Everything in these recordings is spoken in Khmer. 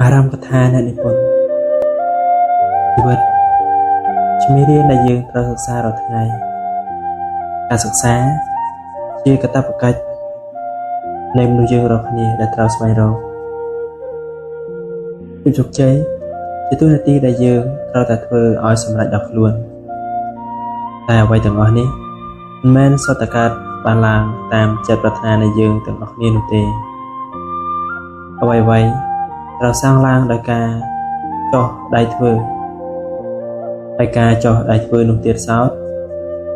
អារម្មណ៍កថាអ្នកនិពន្ធជីវិតជាមេរៀនដែលយើងត្រូវសិក្សារាល់ថ្ងៃការសិក្សាជាកាតព្វកិច្ចនៃមនុស្សយើងរាល់គ្នាដែលត្រូវស្វែងរកភាពជោគជ័យជាតួនាទីដែលយើងត្រូវតែធ្វើឲ្យសម្រេចដល់ខ្លួនតែអ្វីទាំងអស់នេះមិនមែនសុទ្ធតែកើតបានឡើងតាមចិត្តប្រាថ្នានៃយើងទាំងអស់គ្នានោះទេអ្វីត្រូវសាងឡើងដោយការចោះដៃធ្វើហើយការចោះដៃធ្វើនោះទៀតសោត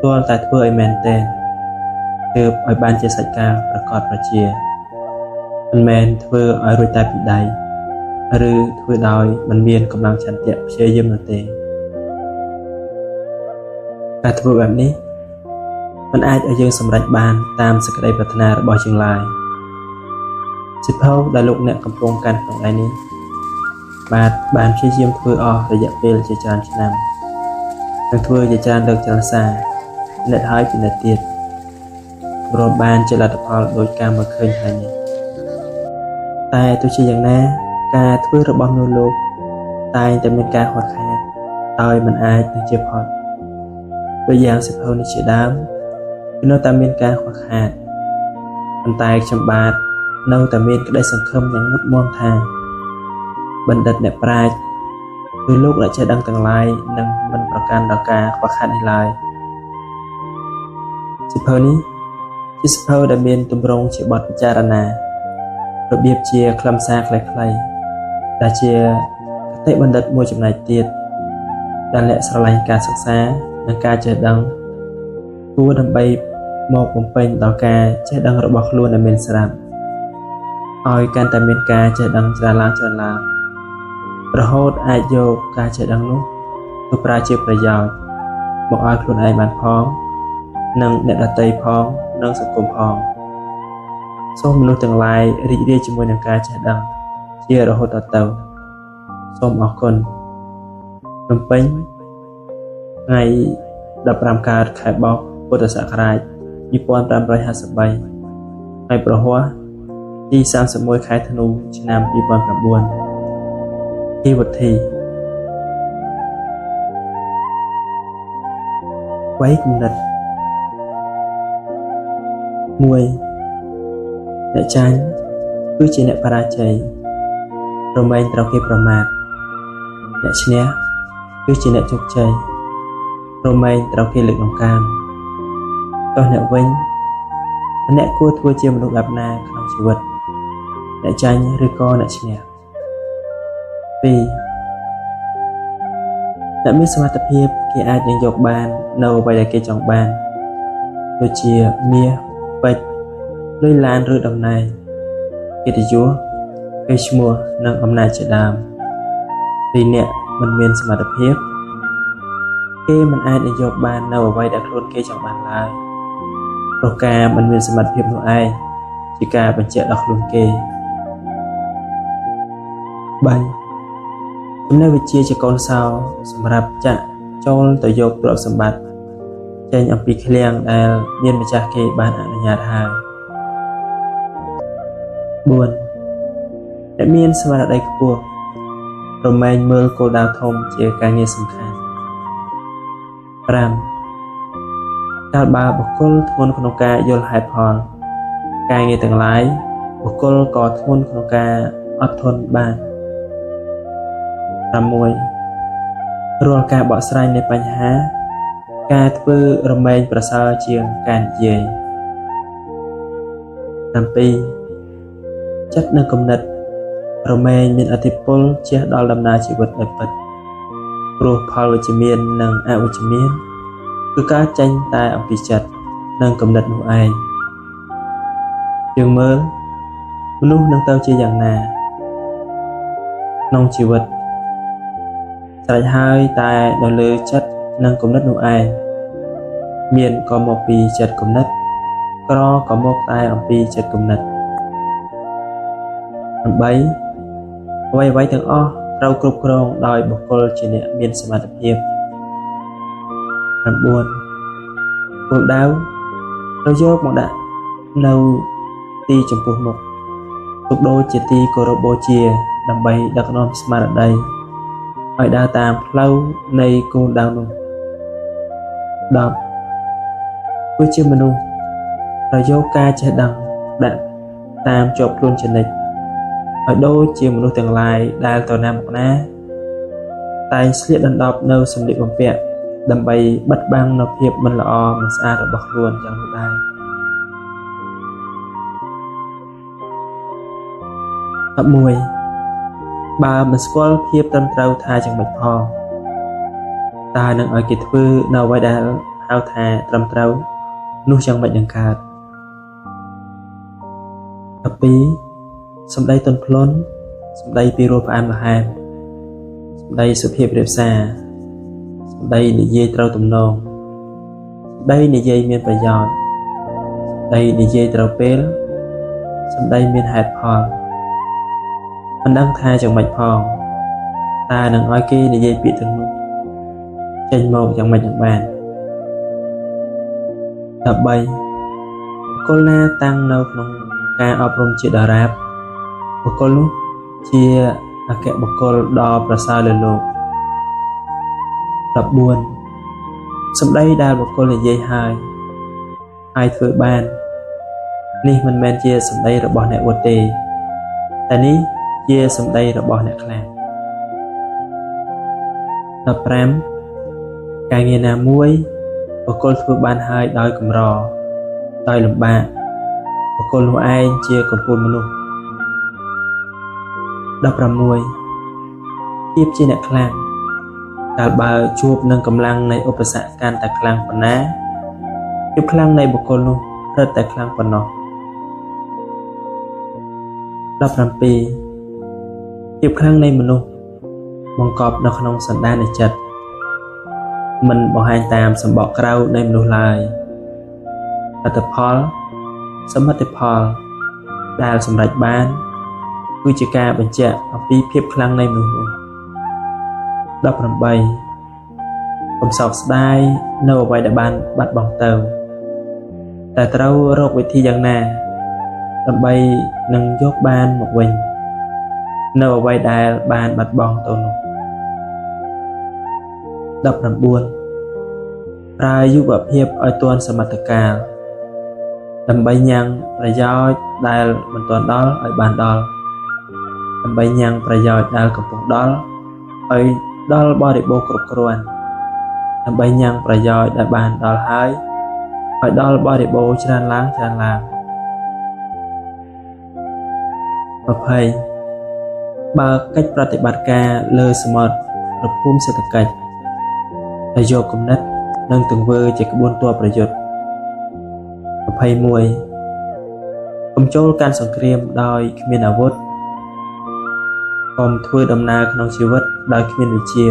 ទាល់តែធ្វើឲ្យមែនទែនទើបឲ្យបានជាសាច់ការប្រកបប្រជាមិនមែនធ្វើឲ្យរួចតែពីដៃឬធ្វើដោយមិនមានកម្លាំងឆន្ទៈព្យាយាមនោះទេការធ្វើបែបនេះមិនអាចឲ្យយើងសម្រេចបានតាមសេចក្តីប្រាថ្នារបស់យើងឡើយសិភៅដែលលោកអ្នកកំពុងកាន់ក្នុងដៃនេះបានព្យាយាមធ្វើអស់រយៈពេលជាច្រើនឆ្នាំនិងធ្វើជាច្រើនលើកច្រើនសារអ្នកហើយពីអ្នកទៀតព្រមបានជាលទ្ធផលដោយការមើលឃើញហើយនេះតែទោះជាយ៉ាងណាការធ្វើរបស់មនុស្សលោកតែងតែមានការខ្វះខាតដោយមិនអាចនឹងជាផុតដូចយ៉ាងសិភៅនេះជាដើមគឺនៅតែមានការខ្វះខាតប៉ុន្តែខ្ញុំបាទនៅតែមានក្តីសង្ឃឹមយ៉ាងមុតមាំថាបណ្ឌិតអ្នកប្រាជ្ញគឺលោកអ្នកចេះដឹងទាំងឡាយនឹងមិនប្រកាន់ដល់ការខ្វះខាតនេះឡើយសិភៅនេះជាសិភៅដែលមានទម្រង់ជាបទពិចារណារបៀបជាខ្លឹមសារខ្លីៗដែលជាគតិបណ្ឌិតមួយចំណែកទៀតដែលអ្នកស្រឡាញ់ការសិក្សានិងការចេះដឹងគួរដើម្បីមកបំពេញដល់ការចេះដឹងរបស់ខ្លួនដែលមានស្រាប់ឲ្យកាន់តែមានការចេះដឹងច្រើនឡើងរហូតអាចយកការចេះដឹងនោះទៅប្រើជាប្រយោជន៍មកឲ្យខ្លួនឯងបានផងនិងអ្នកដទៃផងនិងសង្គមផងសូមមនុស្សទាំងឡាយរីករាយជាមួយនឹងការចេះដឹងជារហូតដល់ទៅសូមអរគុណភ្នំពេញថ្ងៃ15កើតខែបោកពុទ្ធសករាជ2553ថ្ងៃប្រហ័សទី31ខែធ្នូឆ្នាំ2009ទីវុធីវ័យគំនិត1អ្នកចាញ់គឺជាអ្នកបរាជ័យរមែងត្រូវគេប្រមាថអ្នកឈ្នះគឺជាអ្នកជោគជ័យរមែងត្រូវគេលើកតម្កើងតោះអ្នកវិញអ្នកគួរធ្វើជាមនុស្សបែបណាក្នុងជីវិតអ្នកចាញ់ឬក៏អ្នកឈ្នះ2អ្នកមានសមត្ថភាពគេអាចនឹងយកបាននៅអ្វីដែលគេចង់បានដូចជាមាសពេជ្រលុយឡានឬតំណែងកិត្តិយសកេរ្តិ៍ឈ្មោះនិងអំណាចជាដើមពីអ្នកមិនមានសមត្ថភាពគេមិនអាចនឹងយកបាននៅអ្វីដែលខ្លួនគេចង់បានឡើយព្រោះការមិនមានសមត្ថភាពនោះឯងជាការបញ្ជាក់ដល់ខ្លួនគេ3ចំណេះវិជ្ជាជាកូនសោសម្រាប់ចាក់ចូលទៅយកទ្រព្យសម្បត្តិចេញអំពីឃ្លាំងដែលមានម្ចាស់គេបានអនុញ្ញាតហើយ4អ្នកមានស្មារតីខ្ពស់រមែងមើលគោលដៅធំជាការងារសំខាន់5កាលបើបុគ្គលធ្ងន់ក្នុងការយល់ហេតុផលការងារទាំងឡាយបុគ្គលក៏ធ្ងន់ក្នុងការអត់ធន់បាន6រាល់ការបកស្រាយនៃបញ្ហាការធ្វើរមែងប្រសើរជាងការនិយាយ7ចិត្តនិងគំនិតរមែងមានឥទ្ធិពលជះដល់ដំណើរជីវិតដោយពិតព្រោះផលវិជ្ជមាននិងអវិជ្ជមានគឺការចេញតែអំពីចិត្តនិងគំនិតនោះឯងយើងមើលមនុស្សនឹងទៅជាយ៉ាងណាក្នុងជីវិតស្រេចហើយតែនៅលើចិត្តនិងគំនិតនោះឯងមានក៏មកពីចិត្តគំនិតក្រក៏មកតែអំពីចិត្តគំនិត8អ្វីទាំងអស់ត្រូវគ្រប់គ្រងដោយបុគ្គលជាអ្នកមានសមត្ថភាព9គោលដៅត្រូវយកមកដាក់នៅទីចំពោះមុខទុកដូចជាទីគោរពបូជា ដើម្បីដឹកនាំស្មារតីឲ្យដើរតាមផ្លូវនៃគោលដៅនោះ10ធ្វើជាមនុស្សត្រូវយកការចេះដឹងដាក់តាមជាប់ខ្លួនជានិច្ចឲ្យដូចជាមនុស្សទាំងឡាយដែលទៅណាមកណាតែងស្លៀកដណ្ដប់នៅសម្លៀកបំពាក់ដើម្បីបិទបាំងនូវភាពមិនល្អមិនស្អាតរបស់ខ្លួនយ៉ាងនោះដែរ11បើមិនស្គាល់ភាពត្រឹមត្រូវថាយ៉ាងម៉េចផងតើនឹងឲ្យគេធ្វើនៅអ្វីដែលហៅថាត្រឹមត្រូវនោះយ៉ាងម៉េចនឹងកើត12សម្ដីទន់ភ្លន់សម្ដីពីរោះផ្អែមល្ហែមសម្ដីសុភាពរាបសារសម្ដីនិយាយត្រូវទំនងសម្ដីនិយាយមានប្រយោជន៍សម្ដីនិយាយត្រូវពេលសម្ដីមានហេតុផលមិនដឹងថាយ៉ាងម៉េចផងតើនឹងឲ្យគេនិយាយពាក្យទាំងនោះចេញមកយ៉ាងម៉េចនឹងបាន13បុគ្គលណាតាំងនៅក្នុងការអប់រំជាតារាបបុគ្គលនោះជាអគ្គបុគ្គលដ៏ប្រសើរលើលោក14សម្ដីដែលបុគ្គលនិយាយហើយធ្វើបាននេះមិនមែនជាសម្ដីរបស់អ្នកអួតទេតែនេះជាសម្ដីរបស់អ្នកខ្លាំង15ការងារណាមួយបុគ្គលធ្វើបានហើយដោយកម្រដោយលំបាកបុគ្គលនោះឯងជាកំពូលមនុស្ស16ភាពជាអ្នកខ្លាំងកាលបើជួបនឹងកម្លាំងនៃឧបសគ្គកាន់តែខ្លាំងប៉ុណ្ណាភាពខ្លាំងនៃបុគ្គលនោះរឹតតែខ្លាំងប៉ុណ្ណោះ17ភាពខ្លាំងនៃមនុស្សបង្កប់នៅក្នុងសន្តាននៃចិត្តមិនបង្ហាញតាមសម្បកក្រៅនៃមនុស្សឡើយលទ្ធផលសមិទ្ធផលដែលសម្រេចបានគឺជាការបញ្ជាក់អំពីភាពខ្លាំងនៃមនុស្សនោះ18កុំសោកស្ដាយនៅអ្វីដែលបានបាត់បង់ទៅតែត្រូវរកវិធីយ៉ាងណាដើម្បីនឹងយកបានមកវិញនៅអ្វីដែលបានបាត់បង់ទៅនោះ19ប្រើយុវភាពឲ្យទាន់សមត្ថកាលដើម្បីញ៉ាំងប្រយោជន៍ដែលមិនទាន់ដល់ឲ្យបានដល់ដើម្បីញ៉ាំងប្រយោជន៍ដែលកំពុងដល់ឲ្យដល់បរិបូរណ៍គ្រប់គ្រាន់ដើម្បីញ៉ាំងប្រយោជន៍ដែលបានដល់ហើយឲ្យដល់បរិបូរណ៍ច្រើនឡើង20បើកិច្ចប្រតិបត្តិការលើសមុទ្រភូមិសេដ្ឋកិច្ចដែលយកគំនិតនិងទង្វើជាក្បួនទ័ពប្រយុទ្ធ21កុំចូលកាន់សង្គ្រាមដោយគ្មានអាវុធកុំធ្វើដំណើរក្នុងជីវិតដោយគ្មានវិជ្ជា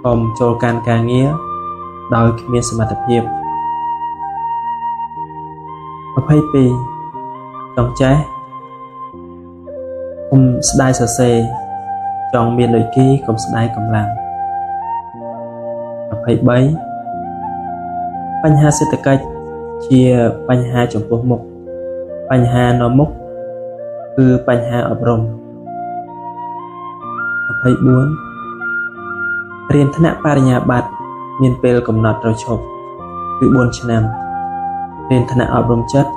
កុំចូលកាន់ការងារដោយគ្មានសមត្ថភាព22ចង់ចេះកុំស្ដាយសរសេរចង់មានដូចគេកុំស្ដាយកម្លាំង23បញ្ហាសេដ្ឋកិច្ចជាបញ្ហាចំពោះមុខបញ្ហានៅមុខគឺបញ្ហាអប់រំ24រៀនថ្នាក់បរិញ្ញាបត្រមានពេលកំណត់ត្រូវឈប់គឺ4ឆ្នាំរៀនថ្នាក់អប់រំចិត្ត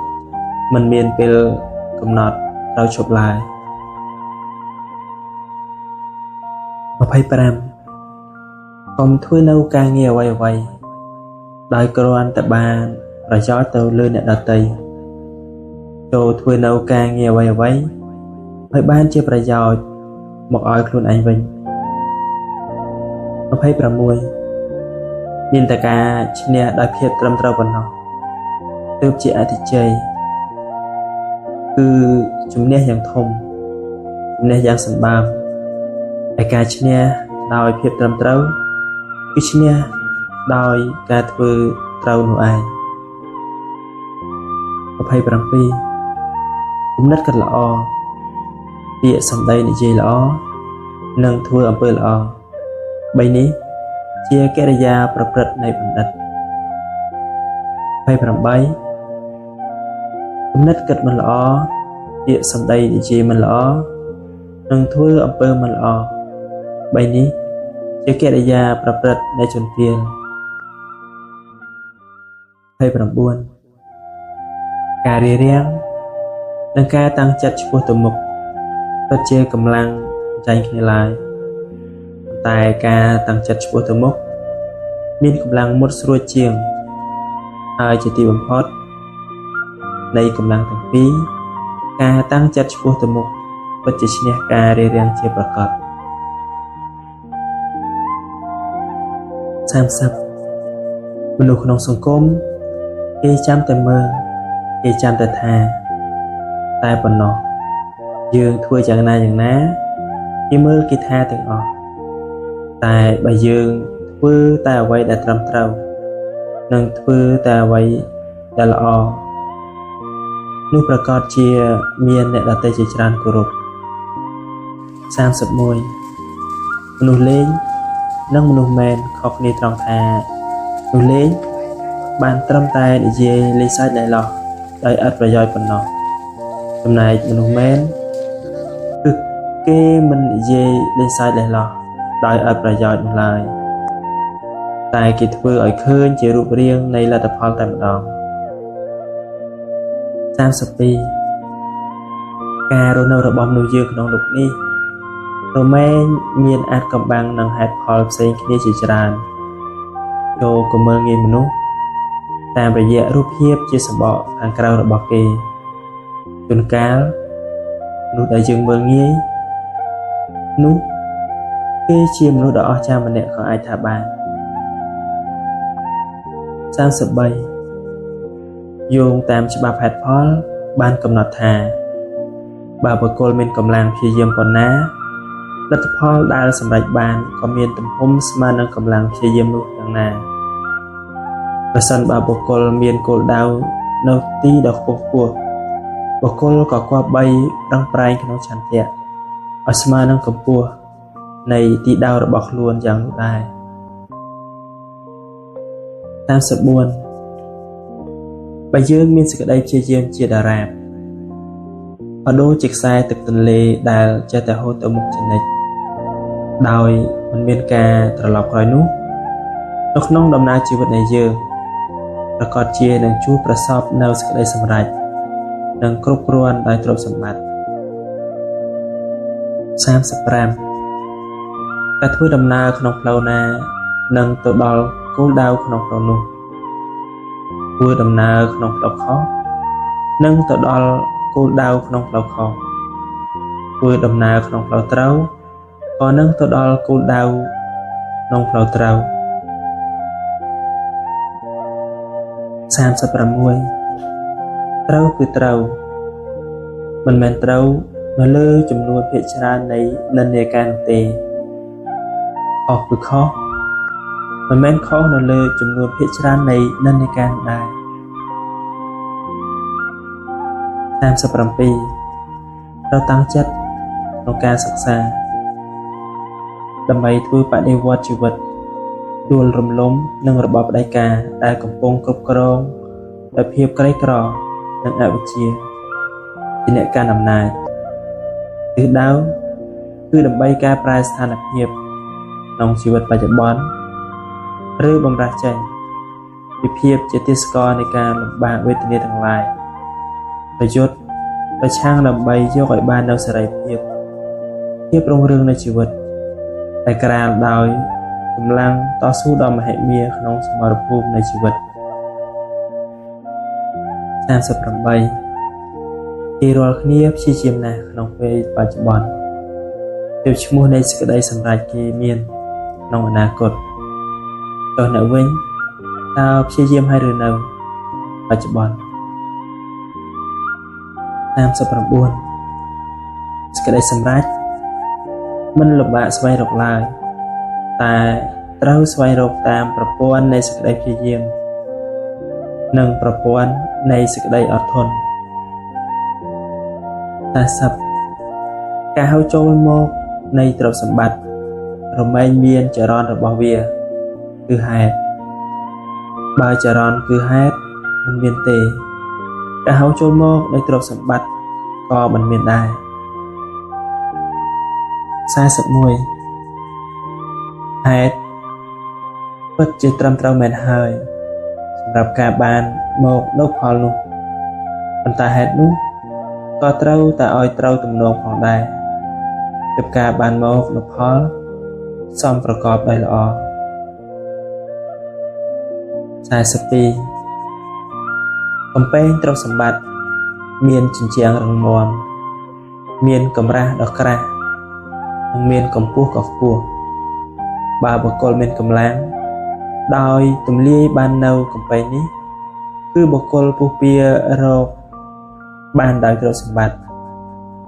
មិនមានពេលកំណត់ត្រូវឈប់ឡើយ25កុំធ្វើនៅការងារអ្វីដោយគ្រាន់តែបានប្រយោជន៍ទៅលើអ្នកដទៃចូលធ្វើនៅការងារអ្វីឲ្យបានជាប្រយោជន៍មកឲ្យខ្លួនឯងវិញ26មានតែការឈ្នះដោយភាពត្រឹមត្រូវប៉ុណ្ណោះទើបជាអតិជ័យគឺជំនះយ៉ាងធំជំនះយ៉ាងសម្បើមហើយការឈ្នះដោយភាពត្រឹមត្រូវគឺឈ្នះដោយការធ្វើត្រូវនោះឯង27គំនិតគិតល្អពាក្យសម្ដីនិយាយល្អនិងធ្វើអំពើល្អ3នេះជាកិរិយាប្រព្រឹត្តនៃបណ្ឌិត28គំនិតគិតមិនល្អពាក្យសម្ដីនិយាយមិនល្អ នឹងធ្វើអំពើមិនល្អបីនេះជាកិរិយាប្រព្រឹត្តនៃជនពាល29ការរៀបរៀងនិងការតាំងចិត្តឆ្ពោះទៅមុខពិតជាកម្លាំងចាញ់គ្នាឡើយតែការតាំងចិត្តឆ្ពោះទៅមុខមានកម្លាំងមុតស្រួចជាងហើយជាទីបំផុតនៃកម្លាំងទាំងពីរការតាំងចិត្តឆ្ពោះទៅមុខពិតជាឈ្នះការរៀបរៀងជាប្រកប30មនុស្សក្នុងសង្គមគេចាំតែមើលគេចាំតែថាតែប៉ុណ្ណោះយើងធ្វើយ៉ាងណាគេមើលគេថាទាំងអស់តែបើយើងធ្វើតែអ្វីដែលត្រឹមត្រូវនិងធ្វើតែអ្វីដែលល្អនោះប្រកាសជាមានអ្នកដទៃជាច្រើនគោរព31មនុស្សលេងនិងមនុស្សមែនខុសគ្នាត្រង់ថាមនុស្សលេងបានត្រឹមតែនិយាយលេងសើចឡោះដោយឥតប្រយោជន៍ប៉ុណ្ណោះចំណែកមនុស្សមែនគឺគេមិននិយាយលេងសើចឡោះដោយឥតប្រយោជន៍នោះឡើយតែគេធ្វើឲ្យឃើញជារូបរាងនៃលទ្ធផលតែម្ដង32ការរស់នៅរបស់មនុស្សយើងក្នុងលោកនេះរមែងមានអាចកំបាំងនឹងហេតុផលផ្សេងគ្នាជាច្រើនចូលកុំមើលងាយមនុស្សតាមរយៈរូបភាពជាសម្បកខាងក្រៅរបស់គេជួនកាលមនុស្សដែលយើងមើលងាយនោះគេជាមនុស្សដ៏អស្ចារ្យម្នាក់ក៏អាចថាបាន33យោងតាមច្បាប់ហេតុផលបានកំណត់ថាបើបុគ្គលមានកម្លាំងព្យាយាមប៉ុណ្ណាលទ្ធផលដែលសម្រេចបានក៏មានទំហំស្មើនឹងកម្លាំងព្យាយាមនោះយ៉ាងណាប្រសិនបើបុគ្គលមានគោលដៅនៅទីដ៏ខ្ពស់បុគ្គលក៏គប្បីប្រឹងប្រែងក្នុងឆន្ទៈឲ្យស្មើនឹងកម្ពស់នៃទីដៅរបស់ខ្លួនយ៉ាងនោះដែរ34បើយើងមានសេចក្តីព្យាយាមជាតារាបក៏ដូចជាខ្សែទឹកទន្លេដែលចេះតែហូរទៅមុខជានិច្ចដោយមិនមានការត្រឡប់ក្រោយនោះនៅក្នុងដំណើរជីវិតនៃយើងប្រកាសជានឹងជួបប្រសពនៅសេចក្តីសម្រេចនិងគ្រប់គ្រាន់ដោយទ្រព្យសម្បត្តិ35ការធ្វើដំណើរក្នុងផ្លូវណានឹងទៅដល់គោលដៅក្នុងផ្លូវនោះធ្វើដំណើរក្នុងផ្លូវខុសនឹងទៅដល់គោលដៅក្នុងផ្លូវខុសធ្វើដំណើរក្នុងផ្លូវត្រូវក៏នឹងទៅដល់គោលដៅក្នុងផ្លូវត្រូវ36ត្រូវគឺត្រូវមិនមែនត្រូវនៅលើចំនួនភាគច្រើននៃនិន្នាការនោះទេខុសគឺខុសមិនមែនខុសនៅលើចំនួនភាគច្រើននៃនិន្នាការនោះដែរ37ត្រូវតាំងចិត្តក្នុងការសិក្សាដើម្បីធ្វើបដិវត្តជីវិតដួលរំលំនឹងរបបផ្ដាច់ការដែលកំពុងគ្រប់គ្រងដោយភាពក្រីក្រនិងអវិជ្ជាជាអ្នកកាន់អំណាចទិសដៅគឺដើម្បីការប្រែស្ថានភាពក្នុងជីវិតបច្ចុប្បន្នឬបំរាស់ចេញពីភាពជាទាសករនៃការលំបាកវេទនាទាំងឡាយប្រយុទ្ធប្រឆាំងដើម្បីយកឲ្យបាននូវសេរីភាពរុងរឿងនៃជីវិតតែក្រាលដោយកម្លាំងតស៊ូដ៏មហិមាក្នុងសមរភូមិនៃជីវិត38គេរាល់គ្នាព្យាយាមណាស់ក្នុងពេលបច្ចុប្បន្នពីឈ្មោះនៃសេចក្តីសម្រេចគេមានក្នុងអនាគតចុះអ្នកវិញតើព្យាយាមហើយឬនៅបច្ចុប្បន្ន39សេចក្តីសម្រេចមិនលំបាកស្វែងរកឡើយតែត្រូវស្វែងរកតាមប្រព័ន្ធនៃសេចក្តីព្យាយាមនិងប្រព័ន្ធនៃសេចក្តីអត់ធន់40ការហៅចូលមកនៃទ្រព្យសម្បត្តិរមែងមានចរន្តរបស់វាគឺហេតុបើចរន្តគឺហេតុមិនមានទេការហៅចូលមកនៃទ្រព្យសម្បត្តិក៏មិនមានដែរ 41ហេតុពិតជាត្រឹមត្រូវមែនហើយសម្រាប់ការបានមកនៅផលនោះប៉ុន្តែហេតុនោះក៏ត្រូវតែឲ្យត្រូវទំនងផងដែរទើបការបានមកនៅផលសមប្រកបដោយល្អ42កំពែងទ្រព្យសម្បត្តិមានជញ្ជាំងរឹងមាំមានកម្រាស់ដ៏ក្រាស់និងមានកម្ពស់ក៏ខ្ពស់បើបុគ្គលមានកម្លាំងដោយទម្លាយបាននៅកំពែងនេះគឺបុគ្គលពុះពៀរកបានដោយទ្រព្យសម្បត្តិ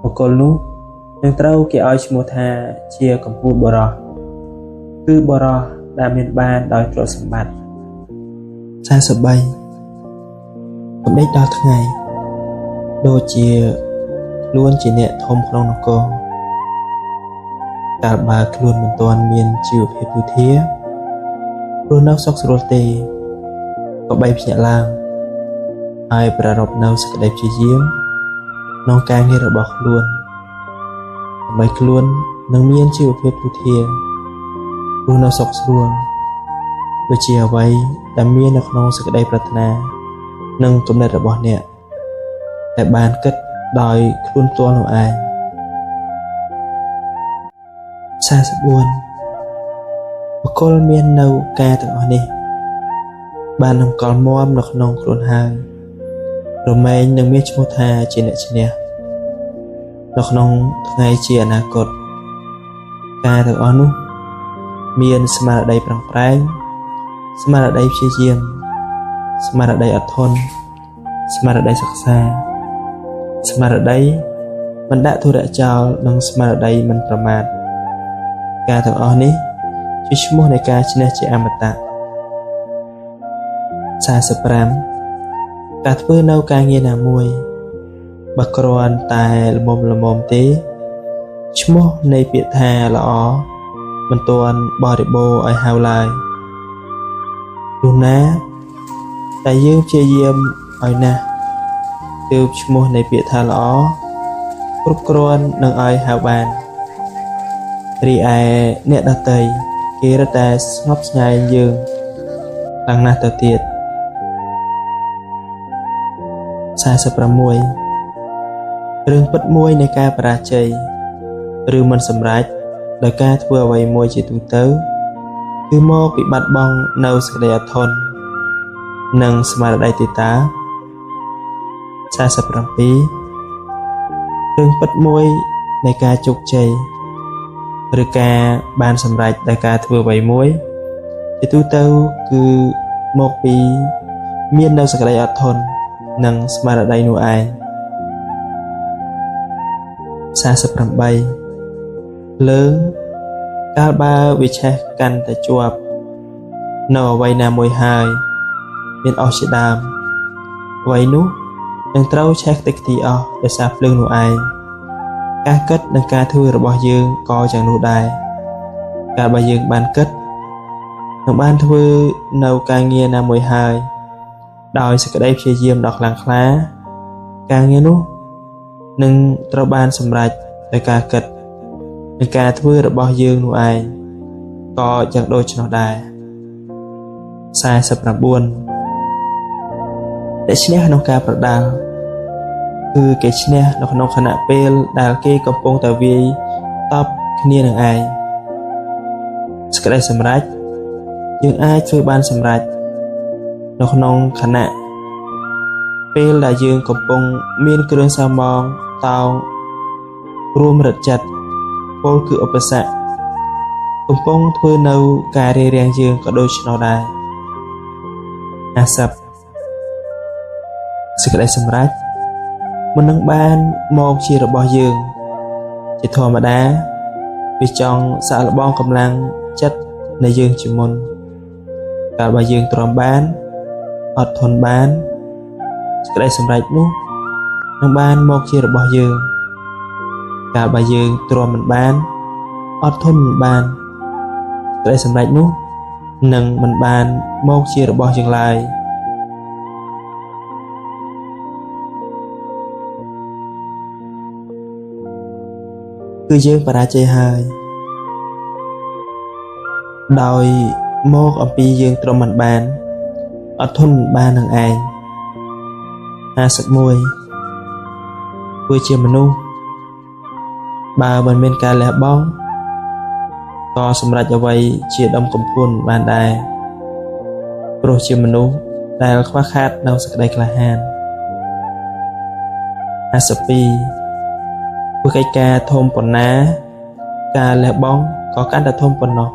បុគ្គលនោះនឹងត្រូវគេឲ្យឈ្មោះថាជាកម្ពុជាបរោះគឺបរោះដែលមានបានដោយទ្រព្យសម្បត្តិ43កំដេចដល់ថ្ងៃដូចជាខ្លួនជាអ្នកធំក្នុងនគរកាលបើខ្លួនមិនទាន់មានជីវភាពទូធាព្រោះនៅសុខស្រួលទេក៏បីភ្ញាក់ឡើងហើយប្រារព្ធនៅសេចក្តីព្យាយាមក្នុងការងាររបស់ខ្លួនដើម្បីខ្លួននឹងមានជីវភាពទូធាព្រោះនៅសុខស្រួលដូចជាអ្វីដែលមាននៅក្នុងសេចក្តីប្រាថ្នានិងគំនិតរបស់អ្នកដែលបានគិតដោយខ្លួនផ្ទាល់នោះឯង44បុគ្គលមាននៅការទាំងអស់នេះបាននំកល់មាំនៅក្នុងខ្លួនហើយរមែងនឹងមានឈ្មោះថាជាអ្នកឈ្នះនៅក្នុងថ្ងៃជាអនាគតការទាំងអស់នោះមានស្មារតីប្រឹងប្រែងស្មារតីព្យាយាមស្មារតីអត់ធន់ស្មារតីសិក្សាស្មារតីមិនដាក់ធុរៈចោលនិងស្មារតីមិនប្រមាទការទាំងអស់នេះជាឈ្មោះនៃការឈ្នះជាអមតៈ45ការធ្វើនៅការងារណាមួយបើគ្រាន់តែល្មមទេឈ្មោះនៃពាក្យថាល្អមិនទាន់បរិបូរណ៍ឲ្យហៅឡើយព្រោះណាតែយើងព្យាយាមឲ្យណាស់ទើបឈ្មោះនៃពាក្យថាល្អគ្រប់គ្រាន់នឹងឲ្យហៅបានរីឯអ្នកដទៃគេរត់តែស្ងប់ស្ងាយយើងខ្លាំងណាស់ទៅទៀត46រឿងពិតមួយនៃការបរាជ័យឬមិនសម្រេចដោយការធ្វើអ្វីមួយជាទូទៅគឺមកពីបាត់បង់នៅសេចក្តីអត់ធន់និងស្មារតីទេតា47រឿងពិតមួយនៃការជោគជ័យឬការបានសម្រេចដោយការធ្វើអ្វីមួយជាទូទៅគឺមកពីមាននៅសេចក្តីអត់ធន់និងស្មារតីនោះឯង48លើកាលបើវាឆេះកាន់តែជាប់នៅអ្វីណាមួយហើយមានអស់ជាដើមអ្វីនោះនឹងត្រូវឆេះខ្ទេចខ្ទីអស់ដោយសារភ្លើងនោះឯងការគិតនិងការធ្វើរបស់យើងក៏យ៉ាងនោះដែរកាលបើយើងបានគិតនិងបានធ្វើនៅការងារណាមួយហើយដោយសេចក្តីព្យាយាមដ៏ខ្លាំងក្លាការងារនោះនឹងត្រូវបានសម្រេចដោយការគិតនិងការធ្វើរបស់យើងនោះឯងក៏យ៉ាងដូចនោះដែរ49អ្នកឈ្នះក្នុងការប្រដាល់គឺគេឈ្នះនៅក្នុងខណៈពេលដែលគេកំពុងតែវាយតប់គ្នានឹងឯងសេចក្តីសម្រេចយើងអាចធ្វើបានសម្រេចនៅក្នុងខណៈពេលដែលយើងកំពុងមានគ្រឿងសាមងតោងរួមរត់ចិត្តពលគឺឧបសគ្គកំពុងធ្វើនៅការរារាំងយើងក៏ដូចនោះដែរ50សេចក្តីសម្រេចមិននឹងបានមកជារបស់យើងជាធម្មតាវាចង់សាកល្បងកម្លាំងចិត្តនៃយើងជាមុនកាលបើយើងទ្រាំបានអត់ធន់បានសេចក្តីសម្រេចនោះនឹងបានមកជារបស់យើងកាលបើយើងទ្រាំមិនបានអត់ធន់មិនបានសេចក្តីសម្រេចនោះនឹងមិនបានមកជារបស់យើងឡើយគ គឺយើងបរាជ័យហើយដោយមកអំពីយើងទ្រាំមិនបានអត់ធន់បាននឹងឯង51ធ្វើជាមនុស្សបើមិនមានការលះបង់ក៏សម្រេចអ្វីជាដុំកំភួនបានដែរព្រោះជាមនុស្សដែលខ្វះខាតនៅសេចក្តីក្លាហាន52ធ្វើកិច្ចការធំប៉ុណ្ណាការលះបង់ក៏កាន់តែធំប៉ុណ្ណោះ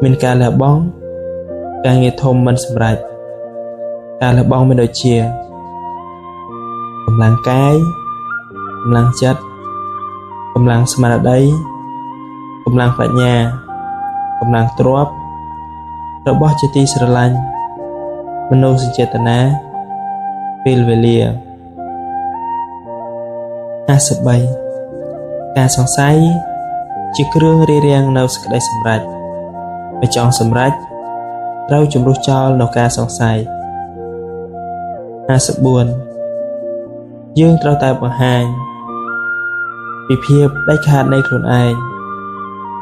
មានការលះបង់ការងារធំមិនសម្រេចការលះបង់មានដូចជាកម្លាំងកាយកម្លាំងចិត្តកម្លាំងស្មារតីកម្លាំងប្រាជ្ញាកម្លាំងទ្រព្យរបស់ជាទីស្រឡាញ់មនោសញ្ចេតនាពេលវេលា53ការសង្ស័យជាគ្រឿងរារាំងនៅសេចក្តីសម្រេចបើចង់សម្រេចត្រូវជំរុះចោលនៅការសង្ស័យ54យើងត្រូវតែបង្ហាញពីភាពដាច់ខាតនៃខ្លួនឯង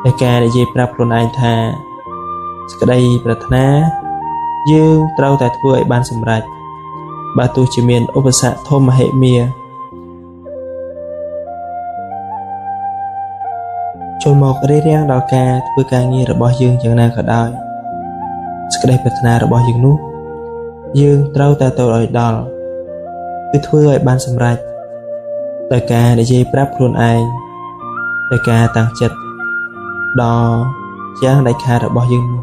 ដោយការនិយាយប្រាប់ខ្លួនឯងថាសេចក្តីប្រាថ្នាយើងត្រូវតែធ្វើឲ្យបានសម្រេចបើទោះជាមានឧបសគ្គធំមហិមាចូលមករារាំងដល់ការធ្វើការងាររបស់យើងយ៉ាងណាក៏ដោយសេចក្តីប្រាថ្នារបស់យើងនោះយើងត្រូវតែទៅឲ្យដល់គឺធ្វើឲ្យបានសម្រេចដោយការនិយាយប្រាប់ខ្លួនឯងដោយការតាំងចិត្តដល់យ៉ាងដាច់ខាតរបស់យើងនោះ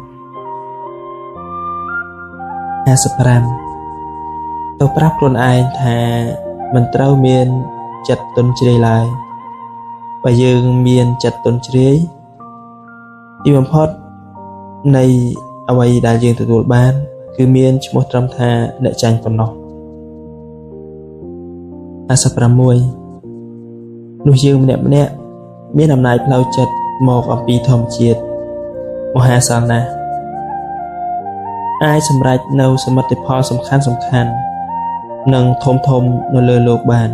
55ទៅប្រាប់ខ្លួនឯងថាមិនត្រូវមានចិត្តទន់ជ្រាយឡើយបើយើងមានចិត្តទន់ជ្រាយទីបំផុតនៃអ្វីដែលយើងទទួលបានគឺមានឈ្មោះត្រឹមថាអ្នកចាញ់ប៉ុណ្ណោះ56នោះយើងម្នាក់មានអំណាចផ្លូវចិត្តមកអំពីធម្មជាតិមហាសាលណាស់អាចសម្រេចនៅសមិទ្ធផលសំខាន់និងធំនៅលើโลกបាន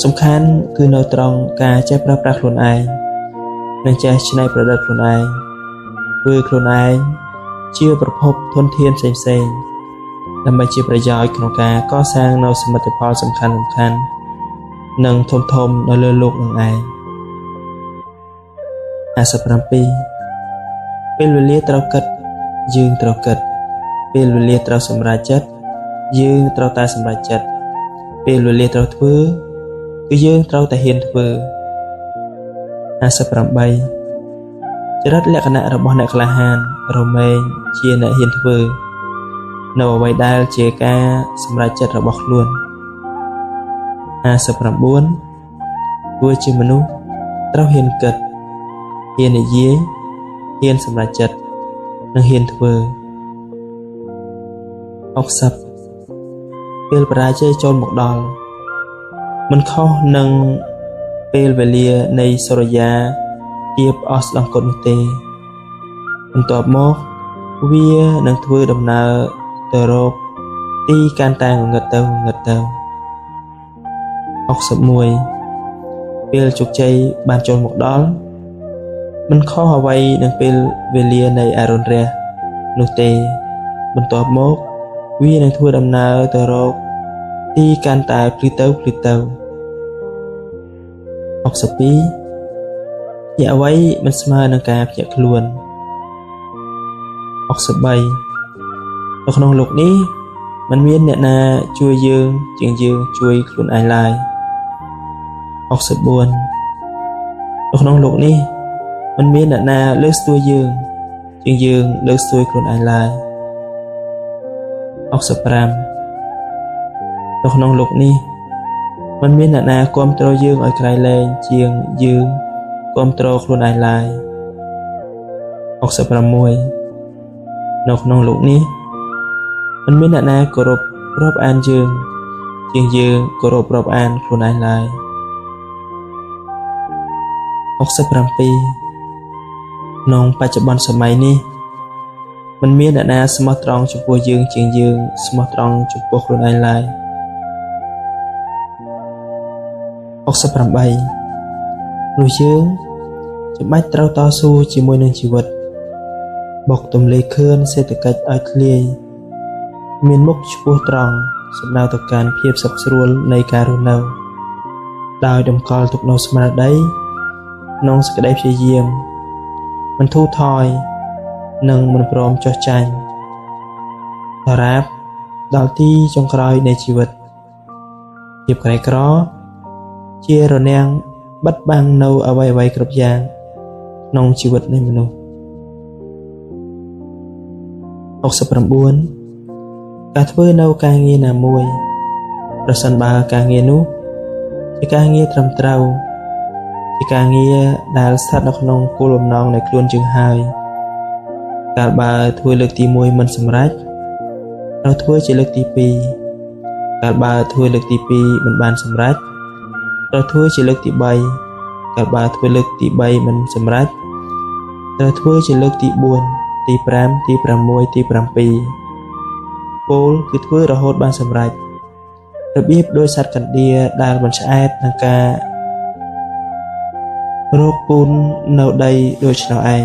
សំខាន់គឺនៅត្រង់ការចេះប្រើប្រាស់ខ្លួនឯងនិងចេះច្នៃប្រឌិតខ្លួនឯងធ្វើខ្លួនឯងជាប្រភពធនធានផ្សេងដើម្បីជាប្រយោជន៍ក្នុងការកសាងនៅសមិទ្ធផលសំខាន់និងធំនៅលើโลกនឹងឯង57ពេលវេលាត្រូវគិតយើងត្រូវគិតពេលវេលាត្រូវសម្រេចចិត្តយើងត្រូវតែសម្រេចចិត្តពេលវេលាត្រូវធ្វើគឺយើងត្រូវតែហ៊ានធ្វើ58ចរិតលក្ខណៈរបស់អ្នកក្លាហានរមែងជាអ្នកហ៊ានធ្វើនៅអ្វីដែលជាការសម្រេចចិត្តរបស់ខ្លួន59ធ្វើជាមនុស្សត្រូវហ៊ានគិតហ៊ាននិយាយហ៊ានសម្រេចចិត្តនិងហ៊ានធ្វើ60ពេលបរាជ័យចូលមកដល់មិនខុសនឹងពេលវេលានៃសុរិយាទាបអស់ស្ដង្កត់នោះទេបន្ទាប់មកវានឹងធ្វើដំណើរទៅរកទីកាន់តែងងឹតទៅ61ពេលជោគជ័យបានចូលមកដល់មិនខុសអ្វីនឹងពេលវេលានៃអរុណរះនោះទេបន្ទាប់មកវានឹងធ្វើដំណើរទៅរកទីកាន់តែភ្លឺទៅ62ជាអ្វីមិនស្មើនឹងការភ្ញាក់ខ្លួន63នៅក្នុងលោកនេះមិនមានអ្នកណាជួយយើងជាងយើងជួយខ្លួនឯងឡើយ64នៅក្នុងលោកនេះមិនមានអ្នកណាលើកស្ទួយយើងជាងយើងលើកស្ទួយខ្លួនឯងឡើយ65នៅក្នុងលោកនេះមិនមានអ្នកណាគ្រប់គ្រងយើងឲ្យក្រៃលែងជាងយើងគ្រប់គ្រងខ្លួនឯងឡើយ66នៅក្នុងលោកនេះមិនមានអ្នកណាគោរពរាប់អានយើងជាងយើងគោរពរាប់អានខ្លួនឯងឡើយ67ក្នុងបច្ចុប្បន្នសម័យនេះមិនមានអ្នកណាស្មោះត្រង់ចំពោះយើងជាងយើងស្មោះត្រង់ចំពោះខ្លួនឯងឡើយ68 នោះយើងចាំបាច់ត្រូវតស៊ូជាមួយនឹងជីវិតបុកទម្លាយខឿនសេដ្ឋកិច្ចឲ្យធ្លាយមានមុខឆ្ពោះត្រង់សំដៅទៅកាន់ភាពសុខស្រួលនៃការរស់នៅដោយតម្កល់ទុកនូវស្មារតីក្នុងសេចក្តីព្យាយាមមិនធូរថយនិងមិនព្រមចុះចាញ់តារាបដល់ទីចុងក្រោយនៃជីវិតភាពក្រីក្រជារនាំងបិទបាំងនៅអ្វីៗគ្រប់យ៉ាងក្នុងជីវិតនៃមនុស្ស69ការធ្វើនៅការងារណាមួយប្រសិនបើការងារនោះជាការងារត្រឹមត្រូវជាការងារដែលស្ថិតនៅក្នុងគោលបំណងនៃខ្លួនយើងហើយកាលបើធ្វើលើកទី1មិនសម្រេចត្រូវធ្វើជាលើកទី2កាលបើធ្វើលើកទី2មិនបានសម្រេចត្រូវធ្វើជាលើកទី3កាលបើធ្វើលើកទី3មិនសម្រេចត្រូវធ្វើជាលើកទី4ទី5ទី6ទី7ពោលគឺធ្វើរហូតបានសម្រេចរបៀបដោយសត្វកណ្ដៀរដែលមិនឆ្អែតនឹងការរកពូននៅដីដូចនោះឯង